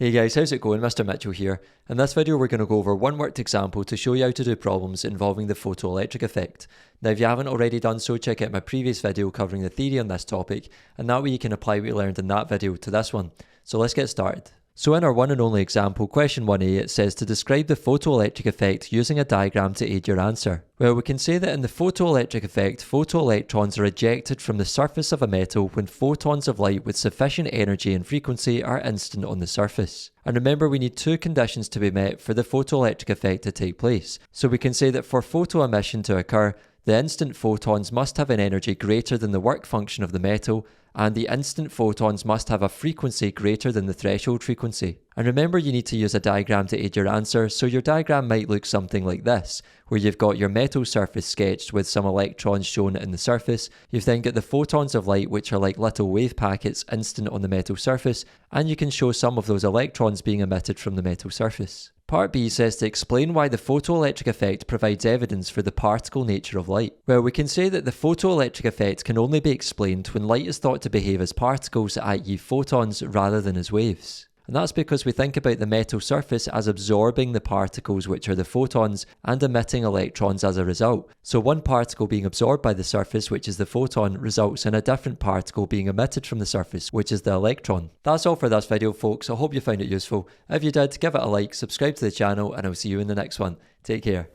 Hey guys, how's it going? Mr. Mitchell here. In this video we're going to go over one worked example to show you how to do problems involving the photoelectric effect. Now if you haven't already done so, check out my previous video covering the theory on this topic, and that way you can apply what you learned in that video to this one. So let's get started. So in our one and only example, question 1a, it says to describe the photoelectric effect using a diagram to aid your answer. Well, we can say that in the photoelectric effect, photoelectrons are ejected from the surface of a metal when photons of light with sufficient energy and frequency are instant on the surface. And remember, we need two conditions to be met for the photoelectric effect to take place. So we can say that for photoemission to occur, the instant photons must have an energy greater than the work function of the metal, and the instant photons must have a frequency greater than the threshold frequency. And remember, you need to use a diagram to aid your answer, so your diagram might look something like this, where you've got your metal surface sketched with some electrons shown in the surface. You've then got the photons of light, which are like little wave packets instant on the metal surface, and you can show some of those electrons being emitted from the metal surface. Part B says to explain why the photoelectric effect provides evidence for the particle nature of light. Well, we can say that the photoelectric effect can only be explained when light is thought to behave as particles, i.e. photons, rather than as waves. And that's because we think about the metal surface as absorbing the particles, which are the photons, and emitting electrons as a result. So one particle being absorbed by the surface, which is the photon, results in a different particle being emitted from the surface, which is the electron. That's all for this video, folks. I hope you found it useful. If you did, give it a like, subscribe to the channel, and I'll see you in the next one. Take care.